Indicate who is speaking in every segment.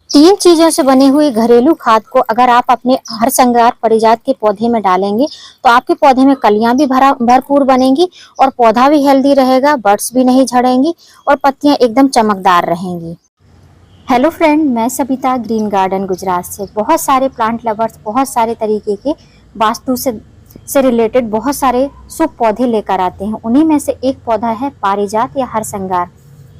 Speaker 1: तीन चीजों से बनी हुई घरेलू खाद को अगर आप अपने हर श्रृंगार पारिजात के पौधे में डालेंगे तो आपके पौधे में कलियां भी भरपूर बनेंगी और पौधा भी हेल्दी रहेगा, बर्ड्स भी नहीं झड़ेंगी और पत्तियां एकदम चमकदार रहेंगी। हेलो फ्रेंड, मैं सबिता ग्रीन गार्डन गुजरात से बहुत सारे प्लांट लवर्स बहुत सारे तरीके के वास्तु से रिलेटेड बहुत सारे शुभ पौधे लेकर आते हैं। उन्हीं में से एक पौधा है पारिजात या हरसिंगार,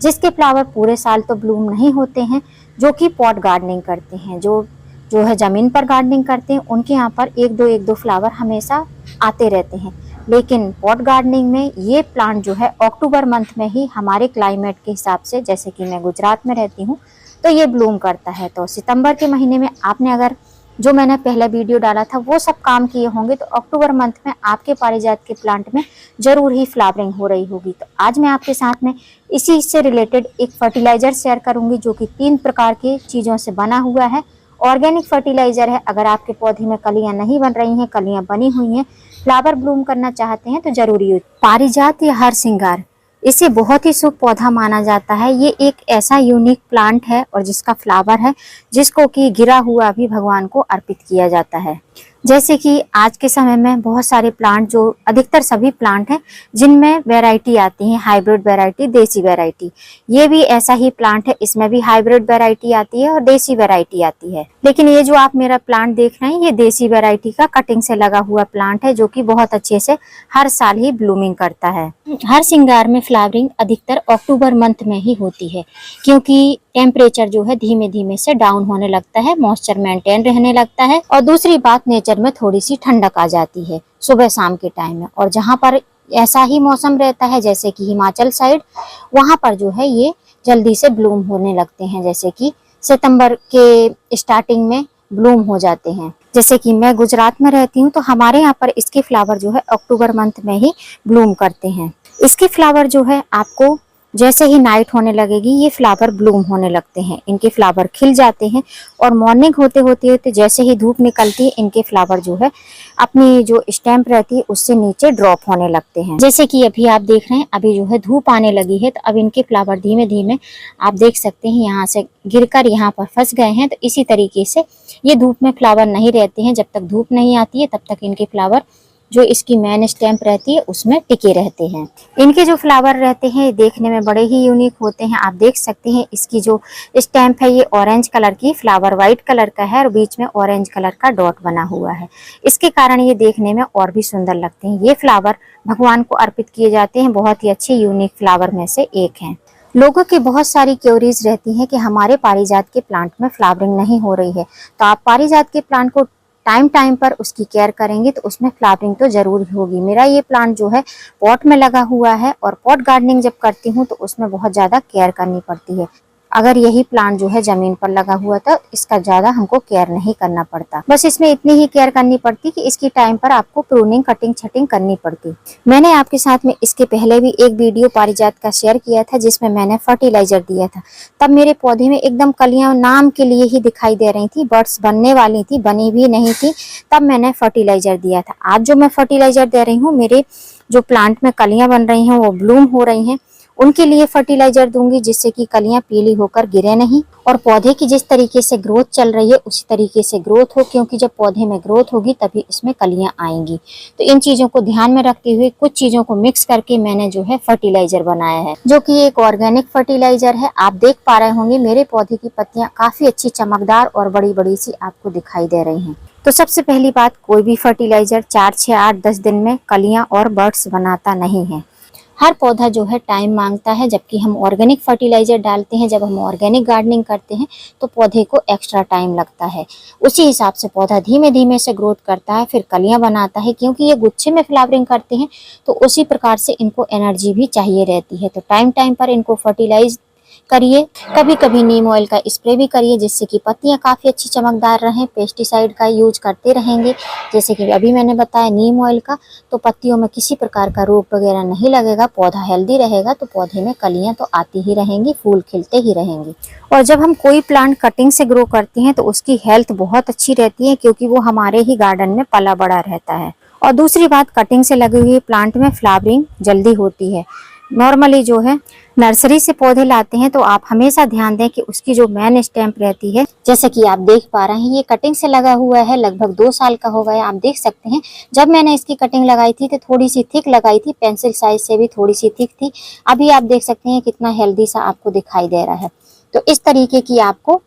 Speaker 1: जिसके फ्लावर पूरे साल तो ब्लूम नहीं होते हैं। जो कि पॉट गार्डनिंग करते हैं, जो है ज़मीन पर गार्डनिंग करते हैं, उनके यहाँ पर एक दो फ्लावर हमेशा आते रहते हैं। लेकिन पॉट गार्डनिंग में ये प्लांट जो है अक्टूबर मंथ में ही हमारे क्लाइमेट के हिसाब से, जैसे कि मैं गुजरात में रहती हूँ, तो ये ब्लूम करता है। तो सितंबर के महीने में आपने अगर जो मैंने पहला वीडियो डाला था वो सब काम किए होंगे तो अक्टूबर मंथ में आपके पारिजात के प्लांट में जरूर ही फ्लावरिंग हो रही होगी। तो आज मैं आपके साथ में इसी से रिलेटेड एक फर्टिलाइजर शेयर करूंगी जो कि 3 प्रकार की चीज़ों से बना हुआ है। ऑर्गेनिक फर्टिलाइजर है। अगर आपके पौधे में कलियां नहीं बन रही हैं, कलियां बनी हुई हैं, फ्लावर ब्लूम करना चाहते हैं तो जरूरी यूज। पारिजात या हरसिंगार, इसे बहुत ही शुभ पौधा माना जाता है। ये एक ऐसा यूनिक प्लांट है और जिसका फ्लावर है जिसको कि गिरा हुआ भी भगवान को अर्पित किया जाता है। जैसे कि आज के समय में बहुत सारे प्लांट, जो अधिकतर सभी प्लांट हैं जिनमें वैरायटी आती है, हाइब्रिड वैरायटी, देसी वैरायटी। ये भी ऐसा ही प्लांट है, इसमें भी हाइब्रिड वैरायटी आती है और देसी वैरायटी आती है। लेकिन ये जो आप मेरा प्लांट देख रहे हैं ये देसी वैरायटी का कटिंग से लगा हुआ प्लांट है, जो कि बहुत अच्छे से हर साल ही ब्लूमिंग करता है। हरसिंगार में फ्लावरिंग अधिकतर अक्टूबर मंथ में ही होती है, क्योंकि टेम्परेचर जो है धीमे धीमे से डाउन होने लगता है, मॉइस्चर मेंटेन रहने लगता है और दूसरी बात नेचर में थोड़ी सी ठंडक आ जाती है सुबह शाम के टाइम में। और जहाँ पर ऐसा ही मौसम रहता है जैसे कि हिमाचल साइड, वहाँ पर जो है ये जल्दी से ब्लूम होने लगते हैं। जैसे कि सितंबर के स्टार्टिंग में ब्लूम हो जाते हैं। जैसे कि मैं गुजरात में रहती हूँ तो हमारे यहाँ पर इसके फ्लावर जो है अक्टूबर मंथ में ही ब्लूम करते हैं। इसके फ्लावर जो है आपको जैसे ही नाइट होने लगेगी ये फ्लावर ब्लूम होने लगते हैं, इनके फ्लावर खिल जाते हैं और मॉर्निंग होते होते जैसे ही धूप निकलती है इनके फ्लावर जो है अपनी जो स्टेम्प रहती है उससे नीचे ड्रॉप होने लगते हैं। जैसे कि अभी आप देख रहे हैं, अभी जो है धूप आने लगी है तो अब इनके फ्लावर धीमे धीमे आप देख सकते हैं यहाँ से गिरकर यहाँ पर फंस गए हैं। तो इसी तरीके से ये धूप में फ्लावर नहीं रहते हैं, जब तक धूप नहीं आती है तब तक इनके फ्लावर जो इसकी मेन स्टेम्प रहती है उसमें टिके रहते हैं। इनके जो फ्लावर रहते हैं देखने में बड़े ही यूनिक होते हैं। आप देख सकते हैं इसकी जो स्टेम्प है ये ऑरेंज कलर की, फ्लावर वाइट कलर का है और बीच में ऑरेंज कलर का डॉट बना हुआ है। इसके कारण ये देखने में और भी सुंदर लगते हैं। ये फ्लावर भगवान को अर्पित किए जाते हैं, बहुत ही अच्छे यूनिक फ्लावर में से एक हैं। लोगों की बहुत सारी क्यूरीज रहती हैं कि हमारे पारिजात के प्लांट में फ्लावरिंग नहीं हो रही है। तो आप पारिजात के प्लांट को टाइम पर उसकी केयर करेंगे तो उसमें फ्लावरिंग तो जरूर होगी। मेरा ये प्लांट जो है पॉट में लगा हुआ है और पॉट गार्डनिंग जब करती हूँ तो उसमें बहुत ज़्यादा केयर करनी पड़ती है। अगर यही प्लांट जो है जमीन पर लगा हुआ था इसका ज़्यादा हमको केयर नहीं करना पड़ता, बस इसमें इतनी ही केयर करनी पड़ती कि इसकी टाइम पर आपको प्रूनिंग, कटिंग, छटिंग करनी पड़ती। मैंने आपके साथ में इसके पहले भी एक वीडियो पारिजात का शेयर किया था जिसमें मैंने फर्टिलाइजर दिया था। तब मेरे पौधे में एकदम कलियां नाम के लिए ही दिखाई दे रही थी, बर्ड्स बनने वाली थी, बनी भी नहीं थी, तब मैंने फर्टिलाइजर दिया था। आज जो मैं फर्टिलाइजर दे रही हूँ, मेरे जो प्लांट में कलियां बन रही हैं वो ब्लूम हो रही हैं, उनके लिए फर्टिलाइजर दूंगी जिससे कि कलियां पीली होकर गिरे नहीं और पौधे की जिस तरीके से ग्रोथ चल रही है उसी तरीके से ग्रोथ हो, क्योंकि जब पौधे में ग्रोथ होगी तभी इसमें कलियां आएंगी। तो इन चीजों को ध्यान में रखते हुए कुछ चीजों को मिक्स करके मैंने जो है फर्टिलाइजर बनाया है, जो कि एक ऑर्गेनिक फर्टिलाइजर है। आप देख पा रहे होंगे मेरे पौधे की पत्तियां काफी अच्छी चमकदार और बड़ी बड़ी सी आपको दिखाई दे रही हैं। तो सबसे पहली बात, कोई भी फर्टिलाइजर 4, 6, 8, 10 दिन में कलियां और बर्ड्स बनाता नहीं है। हर पौधा जो है टाइम मांगता है, जबकि हम ऑर्गेनिक फर्टिलाइजर डालते हैं, जब हम ऑर्गेनिक गार्डनिंग करते हैं तो पौधे को एक्स्ट्रा टाइम लगता है। उसी हिसाब से पौधा धीमे धीमे से ग्रोथ करता है, फिर कलियां बनाता है। क्योंकि ये गुच्छे में फ्लावरिंग करते हैं तो उसी प्रकार से इनको एनर्जी भी चाहिए रहती है। तो टाइम पर इनको फर्टिलाइज करिए, कभी कभी नीम ऑयल का स्प्रे भी करिए जिससे कि पत्तियां काफ़ी अच्छी चमकदार रहें। पेस्टिसाइड का यूज करते रहेंगे, जैसे कि अभी मैंने बताया नीम ऑयल का, तो पत्तियों में किसी प्रकार का रोग वगैरह नहीं लगेगा, पौधा हेल्दी रहेगा, तो पौधे में कलियां तो आती ही रहेंगी, फूल खिलते ही रहेंगे। और जब हम कोई प्लांट कटिंग से ग्रो करते हैं तो उसकी हेल्थ बहुत अच्छी रहती है, क्योंकि वो हमारे ही गार्डन में पला बड़ा रहता है। और दूसरी बात, कटिंग से लगी हुई प्लांट में फ्लावरिंग जल्दी होती है। नॉर्मली जो है नर्सरी से पौधे लाते हैं तो आप हमेशा ध्यान दें कि उसकी जो मेन स्टैम्प रहती है, जैसे कि आप देख पा रहे हैं ये कटिंग से लगा हुआ है, लगभग 2 साल का हो गया। आप देख सकते हैं जब मैंने इसकी कटिंग लगाई थी तो थोड़ी सी थिक लगाई थी, पेंसिल साइज से भी थोड़ी सी थिक थी। अभी आप देख सकते हैं कितना हेल्दी सा आपको दिखाई दे रहा है। तो इस तरीके की आपको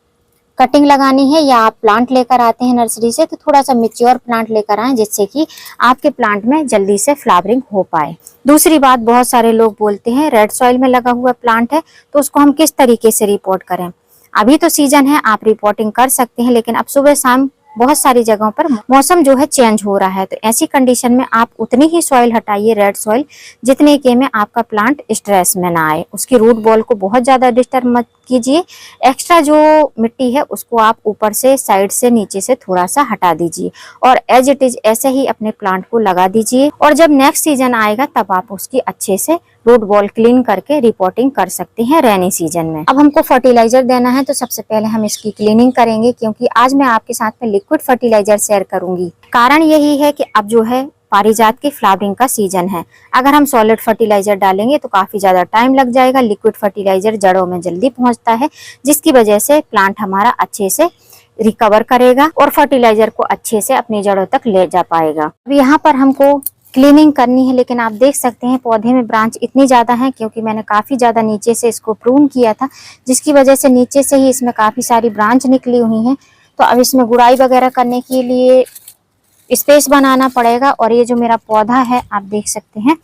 Speaker 1: कटिंग लगानी है, या आप प्लांट लेकर आते हैं नर्सरी से तो थोड़ा सा मेच्योर प्लांट लेकर आएं, जिससे कि आपके प्लांट में जल्दी से फ्लावरिंग हो पाए। दूसरी बात, बहुत सारे लोग बोलते हैं रेड सॉइल में लगा हुआ प्लांट है तो उसको हम किस तरीके से रिपोर्ट करें। अभी तो सीजन है, आप रिपोर्टिंग कर सकते हैं, लेकिन अब सुबह शाम बहुत सारी जगहों पर मौसम जो है चेंज हो रहा है, तो ऐसी कंडीशन में आप उतनी ही सॉइल हटाइए, रेड सॉइल, जितने के में आपका प्लांट स्ट्रेस में ना आए। उसकी रूट बॉल को बहुत ज्यादा डिस्टर्ब मत कीजिए। एक्स्ट्रा जो मिट्टी है उसको आप ऊपर से, साइड से, नीचे से थोड़ा सा हटा दीजिए और एज इट इज ऐसे ही अपने प्लांट को लगा दीजिए। और जब नेक्स्ट सीजन आएगा तब आप उसकी अच्छे से रूट बॉल क्लीन करके रिपोर्टिंग कर सकते हैं रेनी सीजन में। अब हमको फर्टिलाइजर देना है तो सबसे पहले हम इसकी क्लीनिंग करेंगे, क्योंकि आज मैं आपके साथ में लिक्विड फर्टिलाइजर शेयर करूंगी। कारण यही है कि अब जो है पारिजात की फ्लावरिंग का सीजन है। अगर हम सॉलिड फर्टिलाइजर डालेंगे तो काफी ज्यादा टाइम लग जाएगा। लिक्विड फर्टिलाइजर जड़ों में जल्दी पहुंचता है, जिसकी वजह से प्लांट हमारा अच्छे से रिकवर करेगा और फर्टिलाइजर को अच्छे से अपनी जड़ों तक ले जा पाएगा। अब यहाँ पर हमको क्लीनिंग करनी है, लेकिन आप देख सकते हैं पौधे में ब्रांच इतनी ज्यादा है, क्योंकि मैंने काफी ज्यादा नीचे से इसको प्रून किया था, जिसकी वजह से नीचे से ही इसमें काफी सारी ब्रांच निकली हुई हैं। तो अब इसमें गुड़ाई वगैरह करने के लिए स्पेस बनाना पड़ेगा। और ये जो मेरा पौधा है आप देख सकते हैं,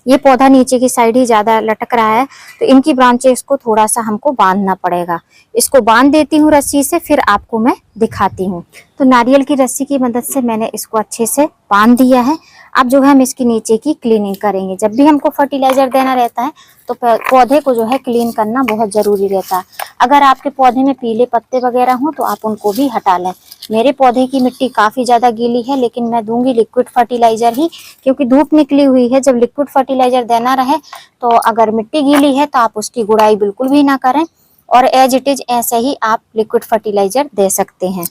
Speaker 1: ये पौधा नीचे की साइड ही ज्यादा लटक रहा है, तो इनकी ब्रांचेस को थोड़ा सा हमको बांधना पड़ेगा। इसको बांध देती हूँ रस्सी से, फिर आपको मैं दिखाती हूँ। तो नारियल की रस्सी की मदद से मैंने इसको अच्छे से बांध दिया है। अब जो है हम इसकी नीचे की क्लीनिंग करेंगे। जब भी हमको फर्टिलाइजर देना रहता है तो पौधे को जो है क्लीन करना बहुत जरूरी रहता है। अगर आपके पौधे में पीले पत्ते वगैरह हों तो आप उनको भी हटा लें। मेरे पौधे की मिट्टी काफी ज्यादा गीली है, लेकिन मैं दूंगी लिक्विड फर्टिलाइजर ही, क्योंकि धूप निकली हुई है। जब लिक्विड फर्टिलाइजर देना रहे तो अगर मिट्टी गीली है तो आप उसकी गुड़ाई बिल्कुल भी ना करें, और एज इट इज ऐसे ही आप लिक्विड फर्टिलाइजर दे सकते हैं।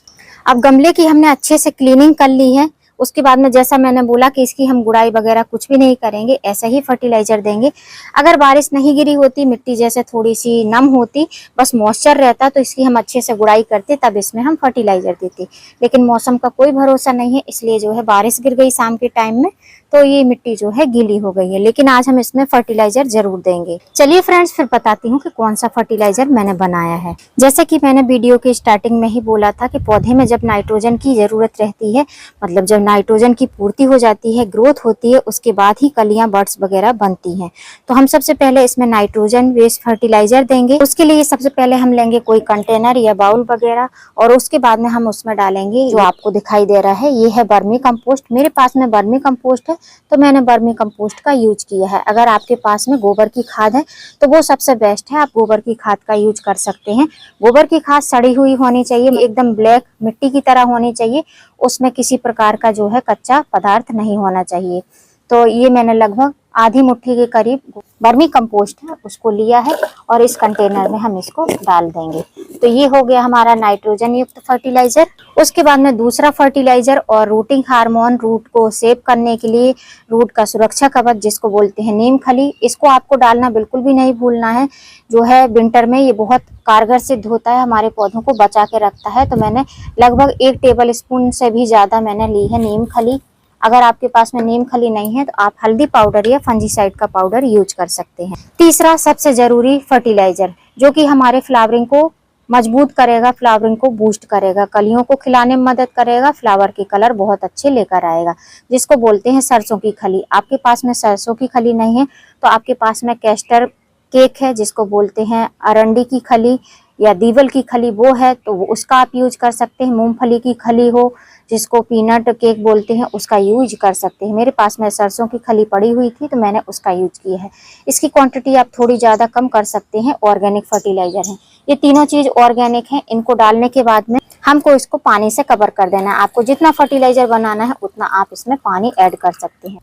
Speaker 1: अब गमले की हमने अच्छे से क्लीनिंग कर ली है। उसके बाद में जैसा मैंने बोला कि इसकी हम गुड़ाई वगैरह कुछ भी नहीं करेंगे, ऐसे ही फर्टिलाइजर देंगे। अगर बारिश नहीं गिरी होती, मिट्टी जैसे थोड़ी सी नम होती, बस मॉइस्चर रहता, तो इसकी हम अच्छे से गुड़ाई करते, तब इसमें हम फर्टिलाइजर देते। लेकिन मौसम का कोई भरोसा नहीं है, इसलिए जो है बारिश गिर गई शाम के टाइम में तो ये मिट्टी जो है गीली हो गई है। लेकिन आज हम इसमें फर्टिलाइजर जरूर देंगे। चलिए फ्रेंड्स, फिर बताती हूँ कि कौन सा फर्टिलाइजर मैंने बनाया है। जैसे कि मैंने वीडियो के स्टार्टिंग में ही बोला था कि पौधे में जब नाइट्रोजन की जरूरत रहती है, मतलब जब नाइट्रोजन की पूर्ति हो जाती है, ग्रोथ होती है, उसके बाद ही कलियां, बर्ड्स वगैरह बनती हैं। तो हम सबसे पहले इसमें नाइट्रोजन बेस्ड फर्टिलाइजर देंगे। उसके लिए सबसे पहले हम लेंगे कोई कंटेनर या बाउल वगैरह, और उसके बाद में हम उसमें डालेंगे जो आपको दिखाई दे रहा है, ये है वर्मी कंपोस्ट। मेरे पास में वर्मी कंपोस्ट है तो मैंने वर्मी कंपोस्ट का यूज किया है। अगर आपके पास में गोबर की खाद है तो वो सबसे बेस्ट है, आप गोबर की खाद का यूज कर सकते हैं। गोबर की खाद सड़ी हुई होनी चाहिए, एकदम ब्लैक मिट्टी की तरह होनी चाहिए, उसमें किसी प्रकार का जो है कच्चा पदार्थ नहीं होना चाहिए। तो ये मैंने लगभग आधी मुट्ठी के करीब वर्मी कंपोस्ट है उसको लिया है, और इस कंटेनर में हम इसको डाल देंगे। तो ये हो गया हमारा नाइट्रोजन युक्त फर्टिलाइजर। उसके बाद में दूसरा फर्टिलाइजर और रूटिंग हार्मोन, रूट को सेव करने के लिए, रूट का सुरक्षा कवच जिसको बोलते हैं नीम खली, इसको आपको डालना बिल्कुल भी नहीं भूलना है। जो है विंटर में ये बहुत कारगर सिद्ध होता है, हमारे पौधों को बचा के रखता है। तो मैंने लगभग 1 टेबल स्पून से भी ज्यादा मैंने ली है नीम खली। अगर आपके पास में नीम खली नहीं है तो आप हल्दी पाउडर या फंजीसाइड का पाउडर यूज कर सकते हैं। तीसरा सबसे जरूरी फर्टिलाइजर, जो कि हमारे फ्लावरिंग को मजबूत करेगा, फ्लावरिंग को बूस्ट करेगा, कलियों को खिलाने में मदद करेगा, फ्लावर के कलर बहुत अच्छे लेकर आएगा, जिसको बोलते हैं सरसों की खली। आपके पास में सरसों की खली नहीं है तो आपके पास में कैस्टर केक है, जिसको बोलते हैं अरंडी की खली या दीवल की खली, वो है तो उसका आप यूज कर सकते हैं। मूंगफली की खली हो, जिसको पीनट केक बोलते हैं, उसका यूज कर सकते हैं। मेरे पास में सरसों की खली पड़ी हुई थी तो मैंने उसका यूज किया है। इसकी क्वांटिटी आप थोड़ी ज़्यादा कम कर सकते हैं, ऑर्गेनिक फर्टिलाइजर है। ये तीनों चीज़ ऑर्गेनिक हैं। इनको डालने के बाद में हमको इसको पानी से कवर कर देना है। आपको जितना फर्टिलाइजर बनाना है उतना आप इसमें पानी ऐड कर सकते हैं,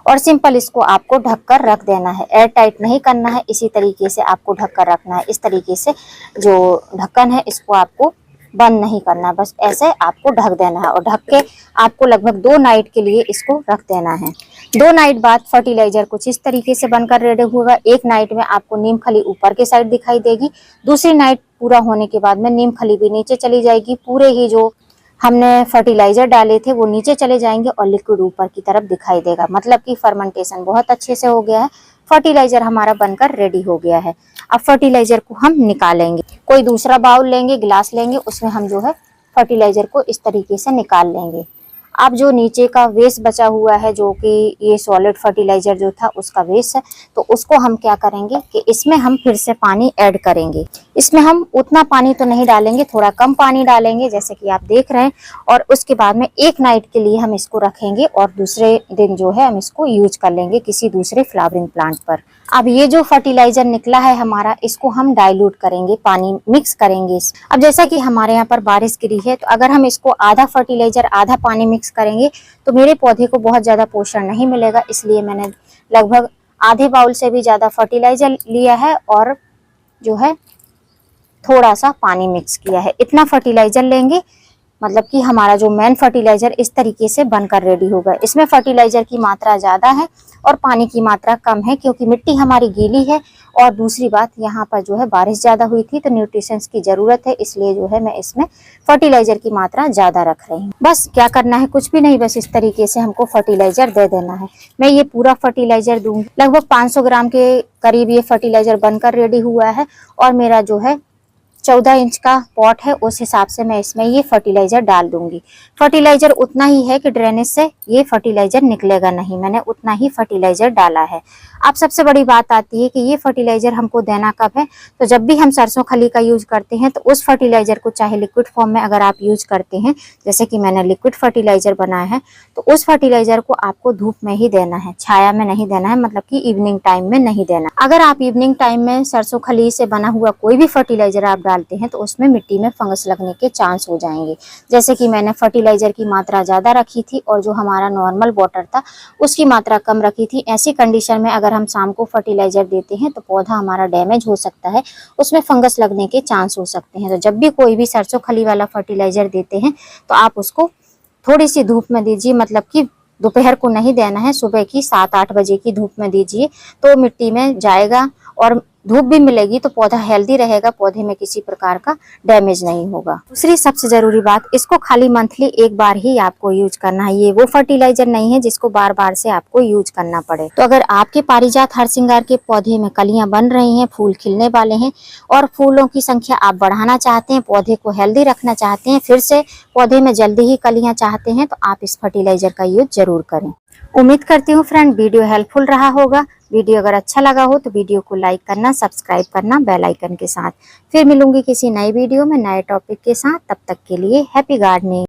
Speaker 1: और सिंपल इसको आपको ढककर रख देना है। एयर टाइट नहीं करना है, इसी तरीके से आपको ढककर रखना है। इस तरीके से जो ढक्कन है इसको आपको बंद नहीं करना, बस ऐसे आपको ढक देना है, और ढक के आपको लगभग 2 नाइट के लिए इसको रख देना है। 2 नाइट बाद फर्टिलाइजर कुछ इस तरीके से बनकर रेडी होगा। एक नाइट में आपको नीम खली ऊपर के साइड दिखाई देगी, दूसरी नाइट पूरा होने के बाद में नीम खली भी नीचे चली जाएगी। पूरे ही जो हमने फर्टिलाइजर डाले थे वो नीचे चले जाएंगे और लिक्विड ऊपर की तरफ दिखाई देगा। मतलब कि फर्मेंटेशन बहुत अच्छे से हो गया है। फर्टिलाइजर हमारा बनकर रेडी हो गया है। अब फर्टिलाइजर को हम निकालेंगे। कोई दूसरा बाउल लेंगे, गिलास लेंगे, उसमें हम जो है फर्टिलाइजर को इस तरीके से निकाल लेंगे। अब जो नीचे का वेस्ट बचा हुआ है, जो कि ये सॉलिड फर्टिलाइजर जो था उसका वेस्ट है, तो उसको हम क्या करेंगे कि इसमें हम फिर से पानी ऐड करेंगे। इसमें हम उतना पानी तो नहीं डालेंगे, थोड़ा कम पानी डालेंगे जैसे कि आप देख रहे हैं। और उसके बाद में एक नाइट के लिए हम इसको रखेंगे और दूसरे दिन जो है हम इसको यूज कर लेंगे किसी दूसरे फ्लावरिंग प्लांट पर। अब ये जो फर्टिलाइजर निकला है हमारा, इसको हम डाइल्यूट करेंगे, पानी मिक्स करेंगे। अब जैसा कि हमारे यहाँ पर बारिश गिरी है, तो अगर हम इसको आधा फर्टिलाइजर आधा पानी मिक्स करेंगे तो मेरे पौधे को बहुत ज्यादा पोषण नहीं मिलेगा। इसलिए मैंने लगभग आधे बाउल से भी ज्यादा फर्टिलाइजर लिया है और जो है थोड़ा सा पानी मिक्स किया है। इतना फर्टिलाइजर लेंगे, मतलब कि हमारा जो मेन फर्टिलाइजर इस तरीके से बनकर रेडी होगा। इसमें फर्टिलाइजर की मात्रा ज्यादा है और पानी की मात्रा कम है, क्योंकि मिट्टी हमारी गीली है। और दूसरी बात, यहाँ पर जो है बारिश ज्यादा हुई थी तो न्यूट्रिशंस की जरूरत है, इसलिए जो है मैं इसमें फर्टिलाइजर की मात्रा ज्यादा रख रही हूँ। बस क्या करना है, कुछ भी नहीं, बस इस तरीके से हमको फर्टिलाइजर दे देना है। मैं ये पूरा फर्टिलाइजर दूंगी। लगभग 500 ग्राम के करीब ये फर्टिलाइजर बनकर रेडी हुआ है और मेरा जो है 14 इंच का पॉट है, उस हिसाब से मैं इसमें ये फर्टिलाइजर डाल दूंगी। फर्टिलाइजर उतना ही है कि ड्रेनेज से ये फर्टिलाइजर निकलेगा नहीं, मैंने उतना ही फर्टिलाइजर डाला है। अब सबसे बड़ी बात आती है कि ये फर्टिलाइजर हमको देना कब है। तो जब भी हम सरसों खली का यूज करते हैं तो उस फर्टिलाइजर को, चाहे लिक्विड फॉर्म में अगर आप यूज करते हैं, जैसे कि मैंने लिक्विड फर्टिलाइजर बनाया है, तो उस फर्टिलाइजर को आपको धूप में ही देना है, छाया में नहीं देना है, मतलब कि इवनिंग टाइम में नहीं देना। अगर आप इवनिंग टाइम में सरसों खली से बना हुआ कोई भी फर्टिलाइजर आप डालते हैं तो उसमें मिट्टी में फंगस लगने के चांस हो जाएंगे। जैसे कि मैंने फर्टिलाइजर की मात्रा ज्यादा रखी थी और जो हमारा नॉर्मल वाटर था उसकी मात्रा कम रखी थी। ऐसी कंडीशन में अगर हम शाम को फर्टिलाइजर देते हैं तो पौधा हमारा डैमेज हो सकता है, उसमें फंगस लगने के चांस हो सकते हैं। तो जब भी कोई भी सरसों खली वाला फर्टिलाइजर देते हैं तो आप उसको थोड़ी सी धूप में दीजिए, मतलब कि दोपहर को नहीं देना है, सुबह की 7-8 बजे की धूप में दीजिए, तो मिट्टी में जाएगा और धूप भी मिलेगी तो पौधा हेल्दी रहेगा, पौधे में किसी प्रकार का डैमेज नहीं होगा। दूसरी सबसे जरूरी बात, इसको खाली मंथली एक बार ही आपको यूज करना है। ये वो फर्टिलाइजर नहीं है जिसको बार बार से आपको यूज करना पड़े। तो अगर आपके पारिजात हरसिंगार के पौधे में कलियां बन रही हैं, फूल खिलने वाले हैं और फूलों की संख्या आप बढ़ाना चाहते हैं, पौधे को हेल्दी रखना चाहते हैं, फिर से पौधे में जल्दी ही कलियां चाहते हैं, तो आप इस फर्टिलाइजर का यूज जरूर करें। उम्मीद करती हूँ फ्रेंड वीडियो हेल्पफुल रहा होगा। वीडियो अगर अच्छा लगा हो तो वीडियो को लाइक करना, सब्सक्राइब करना बेल आइकन के साथ। फिर मिलूंगी किसी नई वीडियो में नए टॉपिक के साथ। तब तक के लिए हैप्पी गार्डनिंग।